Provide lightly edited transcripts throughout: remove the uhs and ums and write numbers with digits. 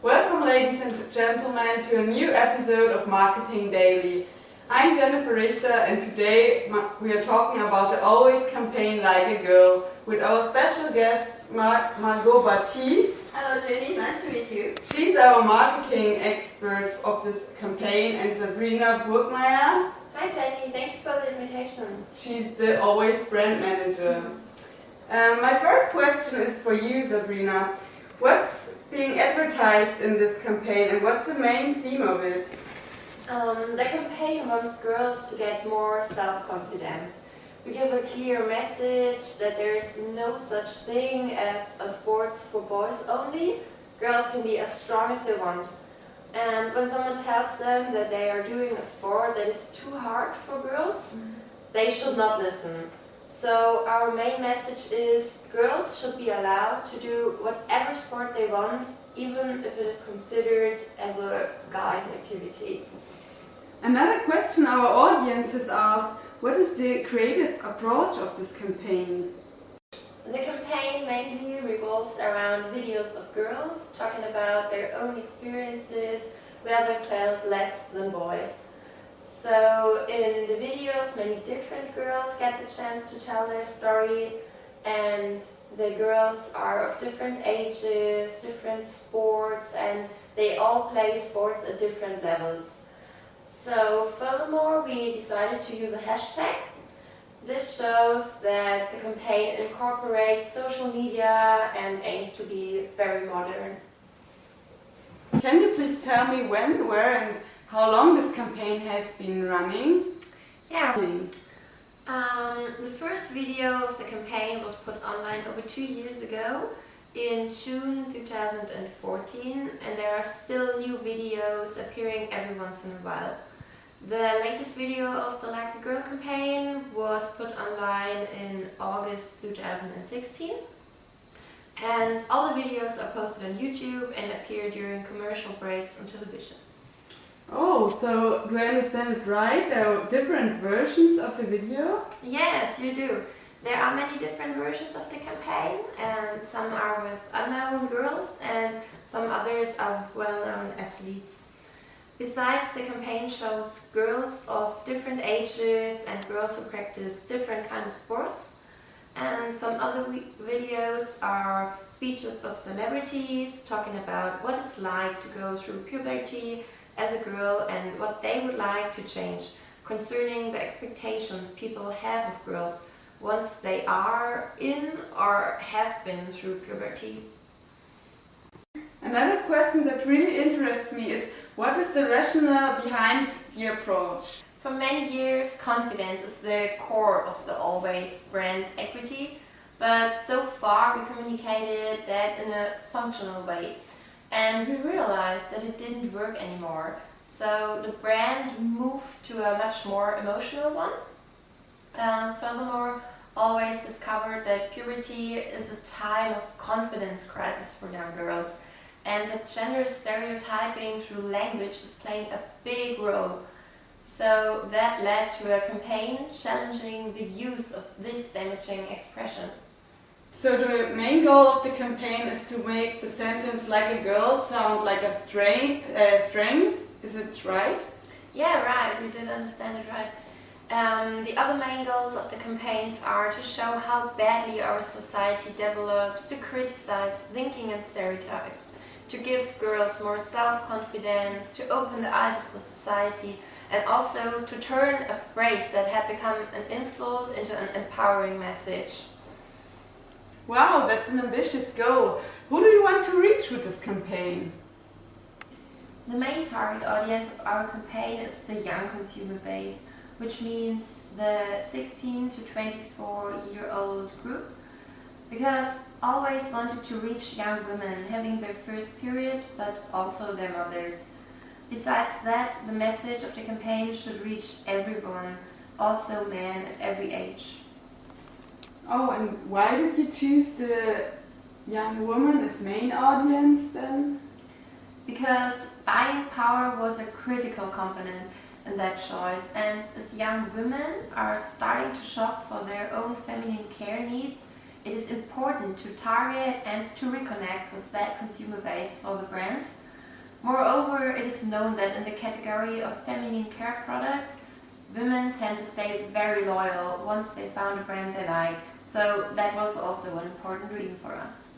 Welcome, ladies and gentlemen, to a new episode of Marketing Daily. I'm Jennifer Richter, and today we are talking about the Always campaign Like a Girl with our special guest Margot. Hello Jenny, nice to meet you. She's our marketing expert of this campaign, and Sabrina Burgmeier. Hi Jenny, thank you for the invitation. She's the Always brand manager. My first question is for you, Sabrina. What's being advertised in this campaign and what's the main theme of it? The campaign wants girls to get more self-confidence. We give a clear message that there is no such thing as a sports for boys only. Girls can be as strong as they want. And when someone tells them that they are doing a sport that is too hard for girls, they should not listen. So our main message is girls should be allowed to do whatever sport they want, even if it is considered as a guy's activity. Another question our audience has asked, what is the creative approach of this campaign? The campaign mainly revolves around videos of girls talking about their own experiences where they felt less than boys. So in the videos, many different girls get the chance to tell their story, and the girls are of different ages, different sports, and they all play sports at different levels. So furthermore, we decided to use a hashtag. This shows that the campaign incorporates social media and aims to be very modern. Can you please tell me when, where and how long this campaign has been running? Yeah. The first video of the campaign was put online over 2 years ago in June 2014, and there are still new videos appearing every once in a while. The latest video of the Like a Girl campaign was put online in August 2016. And all the videos are posted on YouTube and appear during commercial breaks on television. Oh, so do I understand it right? There are different versions of the video? Yes, you do. There are many different versions of the campaign, and some are with unknown girls and some others are with well-known athletes. Besides, the campaign shows girls of different ages and girls who practice different kinds of sports. And some other videos are speeches of celebrities talking about what it's like to go through puberty as a girl and what they would like to change concerning the expectations people have of girls once they are in or have been through puberty. Another question that really interests me is, what is the rationale behind the approach? For many years, confidence is the core of the Always brand equity, but so far we communicated that in a functional way, and we realized that it didn't work anymore. So the brand moved to a much more emotional one. Furthermore, Always discovered that puberty is a time of confidence crisis for young girls, and that gender stereotyping through language is playing a big role. So that led to a campaign challenging the use of this damaging expression. So the main goal of the campaign is to make the sentence "like a girl" sound like a strength. Is it right? Yeah, right. You did understand it right. The other main goals of the campaigns are to show how badly our society develops to criticize thinking and stereotypes, to give girls more self-confidence, to open the eyes of the society, and also to turn a phrase that had become an insult into an empowering message. Wow, that's an ambitious goal. Who do you want to reach with this campaign? The main target audience of our campaign is the young consumer base, which means the 16 to 24-year-old group, because Always wanted to reach young women having their first period, but also their mothers. Besides that, the message of the campaign should reach everyone, also men at every age. Oh, and why did you choose the young woman as main audience then? Because buying power was a critical component in that choice, and as young women are starting to shop for their own feminine care needs, it is important to target and to reconnect with that consumer base for the brand. Moreover, it is known that in the category of feminine care products, women tend to stay very loyal once they found a brand they like. So that was also an important reason for us.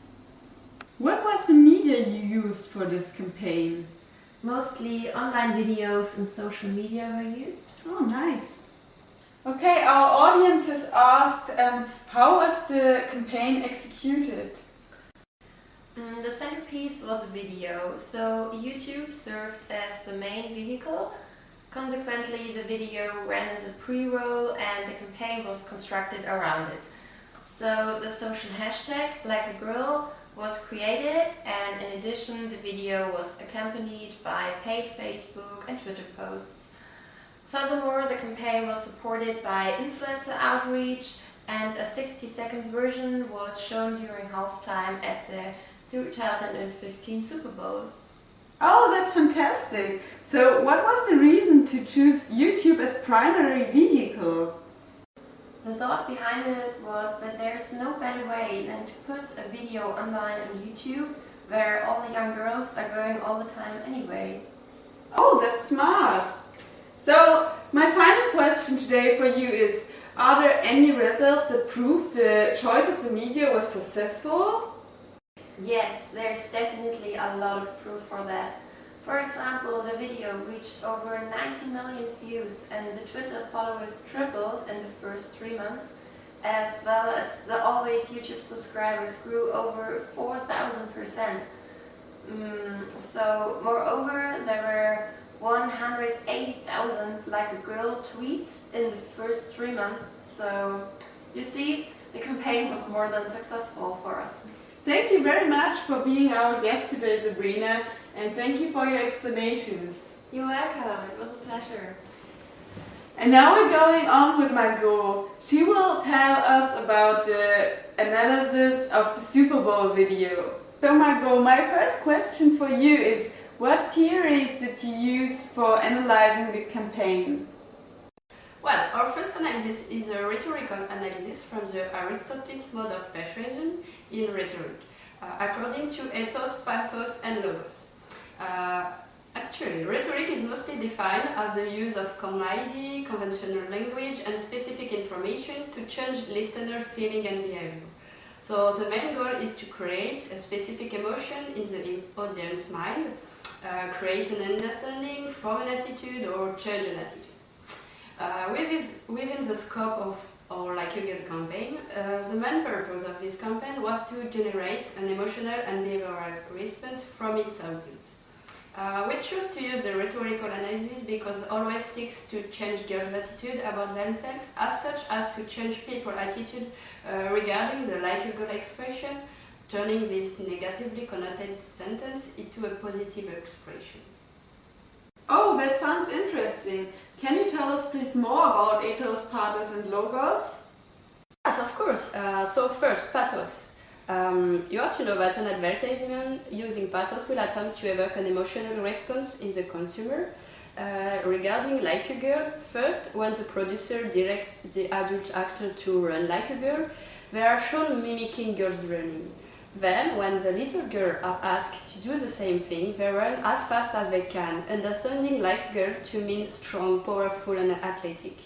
What was the media you used for this campaign? Mostly online videos and social media were used. Oh, nice. Okay, our audience has asked, how was the campaign executed? The centerpiece was a video, so YouTube served as the main vehicle. Consequently, the video ran as a pre-roll and the campaign was constructed around it. So the social hashtag, like a girl, was created, and in addition the video was accompanied by paid Facebook and Twitter posts. Furthermore, the campaign was supported by influencer outreach, and a 60 seconds version was shown during halftime at the 2015 Super Bowl. Oh, that's fantastic! So what was the reason to choose YouTube as primary vehicle? The thought behind it was that there's no better way than to put a video online on YouTube where all the young girls are going all the time anyway. Oh, that's smart! So, my final question today for you is, are there any results that prove the choice of the media was successful? Yes, there's definitely a lot of proof for that. For example, the video reached over 90 million views and the Twitter followers tripled in the first 3 months, as well as the Always YouTube subscribers grew over 4,000%. So, moreover, there were 180,000 like a girl tweets in the first 3 months. So, you see, the campaign was more than successful for us. Thank you very much for being our guest today, Sabrina, and thank you for your explanations. You're welcome, it was a pleasure. And now we're going on with Margot. She will tell us about the analysis of the Super Bowl video. So Margot, my first question for you is, what theories did you use for analyzing the campaign? Well, our first analysis is a rhetorical analysis from the Aristotle's mode of persuasion in rhetoric, according to ethos, pathos and logos. Actually, rhetoric is mostly defined as the use of common idea, conventional language and specific information to change listener feeling and behavior. So the main goal is to create a specific emotion in the audience mind, create an understanding, form an attitude or change an attitude. Within the scope of our Like a Girl campaign, the main purpose of this campaign was to generate an emotional and behavioral response from its audience. We chose to use the rhetorical analysis because it always seeks to change girls' attitude about themselves, as such as to change people's attitude regarding the Like a Girl expression, turning this negatively connotated sentence into a positive expression. Oh, that sounds interesting. Can you tell us please more about ethos, pathos and logos? Yes, of course. So first, pathos. You have to know that an advertisement using pathos will attempt to evoke an emotional response in the consumer. Regarding Like a Girl, first, when the producer directs the adult actor to run like a girl, they are shown mimicking girls running. Then, when the little girls are asked to do the same thing, they run as fast as they can, understanding like a girl to mean strong, powerful and athletic.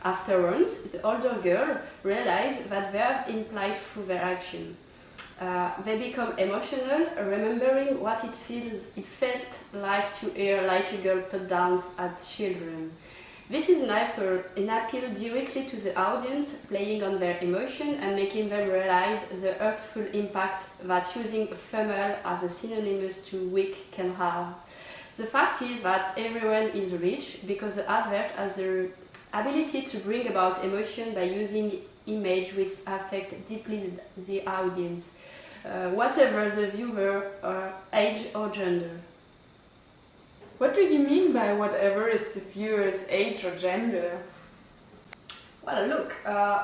Afterwards, the older girls realize that they are implied through their action. They become emotional, remembering what it felt like to hear Like a Girl put down at children. This is an appeal directly to the audience, playing on their emotion and making them realize the hurtful impact that using female as a synonymous to weak can have. The fact is that everyone is rich because the advert has the ability to bring about emotion by using images which affect deeply the audience, whatever the viewer, age or gender. What do you mean by whatever is the viewer's age or gender? Well, look,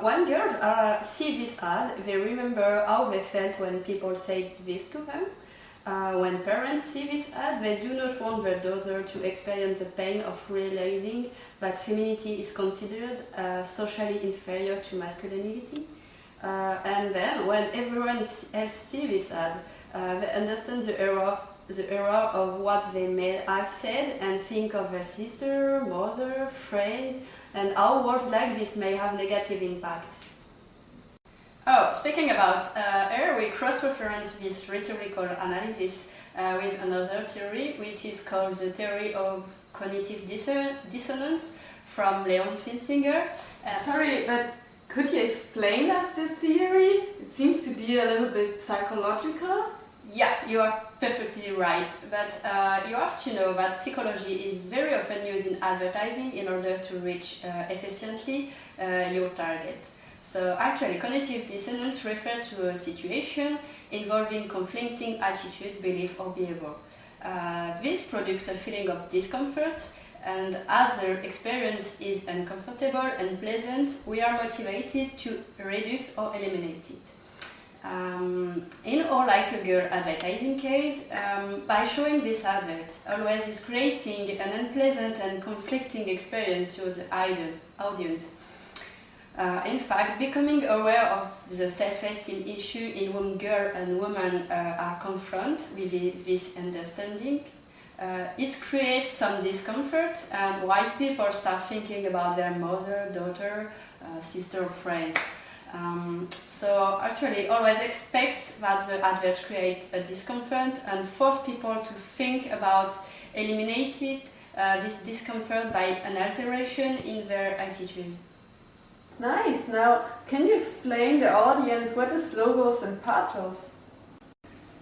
when girls see this ad, they remember how they felt when people said this to them. When parents see this ad, they do not want their daughter to experience the pain of realizing that femininity is considered socially inferior to masculinity. And then, when everyone else sees this ad, they understand the error of the error of what they may have said and think of their sister, mother, friends, and how words like this may have negative impact. Oh, speaking about error, we cross-reference this rhetorical analysis with another theory, which is called the theory of cognitive dissonance from Leon Finsinger. Sorry, but could you explain us this theory? It seems to be a little bit psychological. Yeah, you are perfectly right, but you have to know that psychology is very often used in advertising in order to reach efficiently your target. So actually, cognitive dissonance refers to a situation involving conflicting attitude, belief or behavior. This produces a feeling of discomfort, and as the experience is uncomfortable and pleasant, we are motivated to reduce or eliminate it. In or like a girl advertising case, by showing this advert, always is creating an unpleasant and conflicting experience to the audience. In fact, becoming aware of the self-esteem issue in whom girl and woman are confronted with this understanding, it creates some discomfort, and why people start thinking about their mother, daughter, sister, or friends. So actually, always expect that the advert creates a discomfort and force people to think about eliminating this discomfort by an alteration in their attitude. Nice. Now, can you explain the audience what is logos and pathos?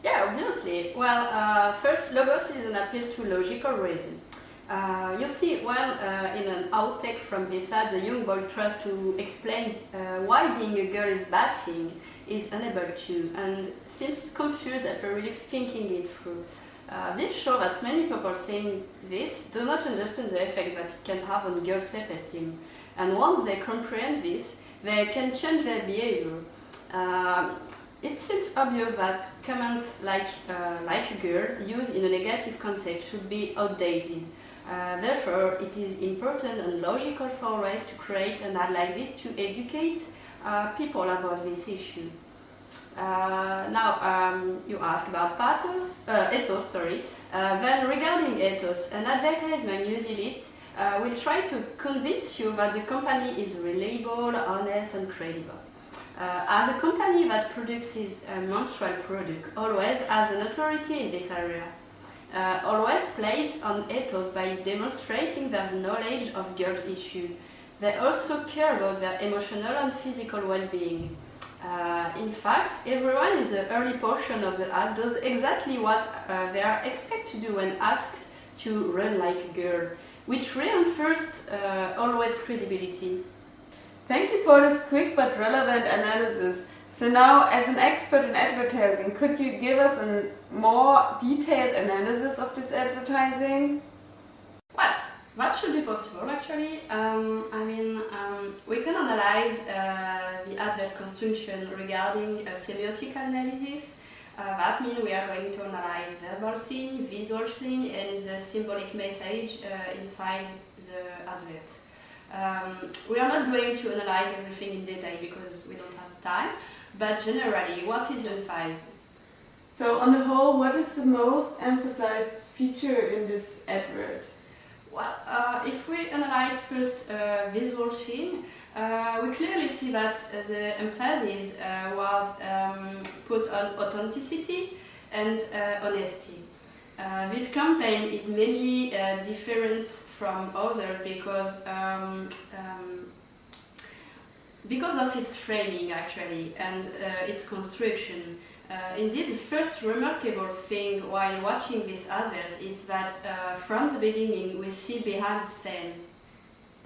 Yeah, obviously. Well, first, logos is an appeal to logical reason. You see, in an outtake from this ad, the young boy tries to explain why being a girl is a bad thing, is unable to, and seems confused after really thinking it through. This shows that many people saying this do not understand the effect that it can have on girls' self-esteem. And once they comprehend this, they can change their behavior. It seems obvious that comments like a girl used in a negative context should be outdated. Therefore, it is important and logical for us to create an ad like this to educate people about this issue. Now, you ask about ethos. Then regarding ethos, an advertisement using it will try to convince you that the company is reliable, honest, and credible. As a company that produces a menstrual product, always has an authority in this area. Always plays on ethos by demonstrating their knowledge of girl issue. They also care about their emotional and physical well-being. In fact, everyone in the early portion of the ad does exactly what they are expected to do when asked to run like a girl, which reinforces always credibility. Thank you for this quick but relevant analysis. So now, as an expert in advertising, could you give us a more detailed analysis of this advertising? Well, that should be possible actually. We can analyze the advert construction regarding a semiotic analysis. That means we are going to analyze verbal scene, visual scene, and the symbolic message inside the advert. We are not going to analyze everything in detail because we don't have time, but generally, what is emphasized? So, on the whole, what is the most emphasized feature in this advert? Well, if we analyze first visual scene, we clearly see that the emphasis was put on authenticity and honesty. This campaign is mainly different from others because of its framing actually and its construction. Indeed, the first remarkable thing while watching this advert is that from the beginning we see behind the scene.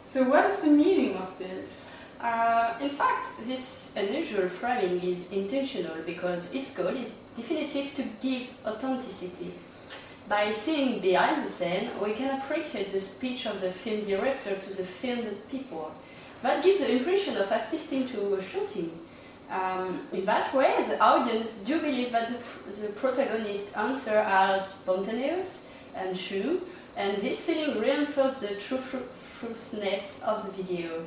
So what is the meaning of this? In fact, this unusual framing is intentional because its goal is definitely to give authenticity. By seeing behind the scene, we can appreciate the speech of the film director to the filmed people. That gives the impression of assisting to a shooting. In that way, the audience do believe that the protagonist's answers are spontaneous and true, and this feeling reinforces the truthfulness of the video.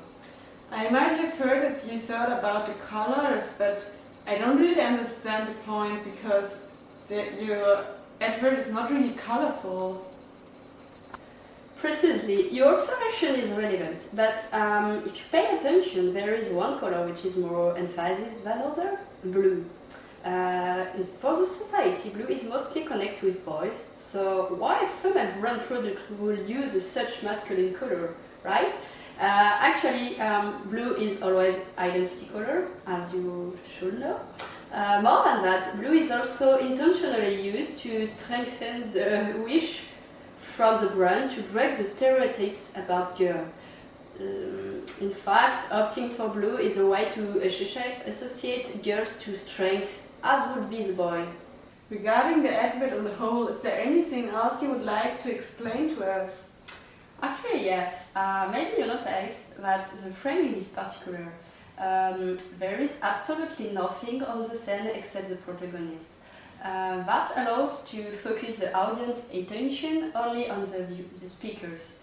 I might have heard that you thought about the colors, but I don't really understand the point because you advert is not really colorful. Precisely, your observation is relevant, but if you pay attention, there is one color which is more emphasized than other, blue. For the society, blue is mostly connected with boys, so why female brand products will use such masculine color, right? Actually, blue is always identity color, as you should know. More than that, blue is also intentionally used to strengthen the wish from the brand to break the stereotypes about girl. In fact, opting for blue is a way to associate girls to strength, as would be the boy. Regarding the advert on the whole, is there anything else you would like to explain to us? Actually, yes. Maybe you noticed that the framing is particular. There is absolutely nothing on the scene except the protagonist. That allows to focus the audience attention only on the speakers.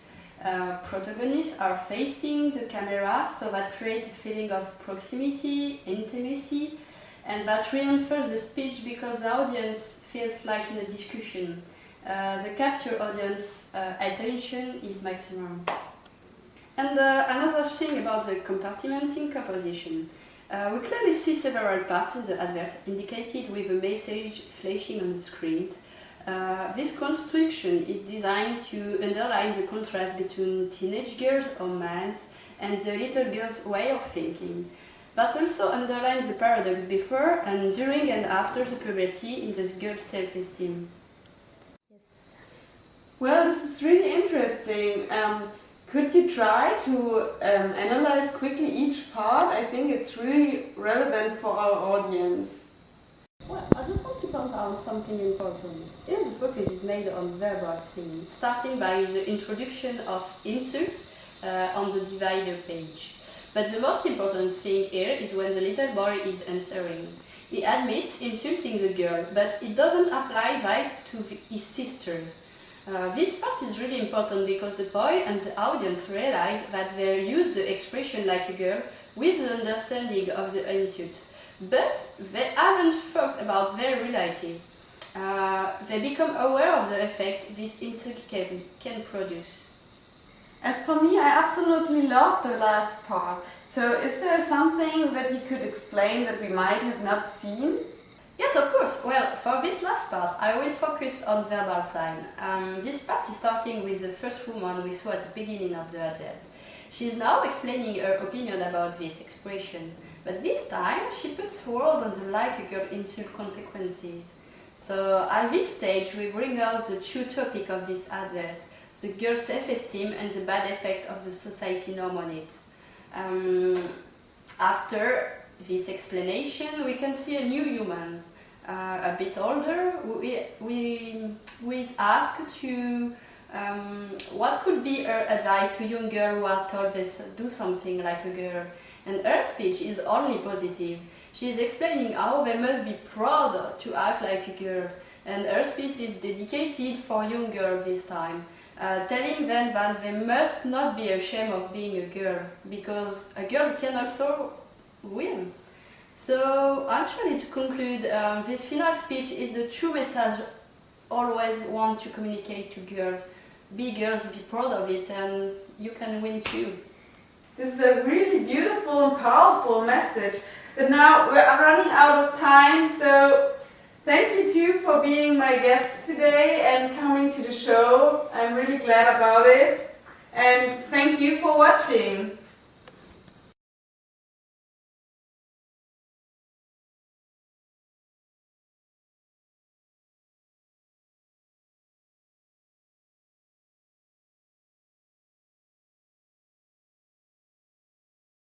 Protagonists are facing the camera, so that creates a feeling of proximity, intimacy, and that reinforces the speech because the audience feels like in a discussion. The capture audience attention is maximum. And another thing about the compartmenting composition. We clearly see several parts in the advert indicated with a message flashing on the screen. This construction is designed to underline the contrast between teenage girls or men and the little girl's way of thinking, but also underlines the paradox before and during and after the puberty in the girl's self-esteem. Well, this is really interesting. Could you try to analyze quickly each part? I think it's really relevant for our audience. Well, I just want to point out something important. Here the focus is made on verbal things, starting by the introduction of insults on the divider page. But the most important thing here is when the little boy is answering. He admits insulting the girl, but it doesn't apply that to his sister. This part is really important because the boy and the audience realize that they use the expression like a girl with the understanding of the insults, but they haven't thought about their reality. They become aware of the effect this insult can produce. As for me, I absolutely love the last part. So is there something that you could explain that we might have not seen? Yes, of course. Well, for this last part, I will focus on verbal sign. This part is starting with the first woman we saw at the beginning of the advert. She is now explaining her opinion about this expression, but this time she puts word on the like a girl insult consequences. So at this stage, we bring out the true topic of this advert, the girl's self-esteem and the bad effect of the society norm on it. After this explanation, we can see a new human, a bit older, who is asked to what could be her advice to young girls who are told they do something like a girl. And her speech is only positive. She is explaining how they must be proud to act like a girl. And her speech is dedicated for young girls this time, telling them that they must not be ashamed of being a girl, because a girl can also win. So actually, to conclude, this final speech is the true message always want to communicate to girls. Be girls, be proud of it, and you can win too. This is a really beautiful and powerful message. But now we're running out of time, so thank you too for being my guests today and coming to the show. I'm really glad about it. And thank you for watching.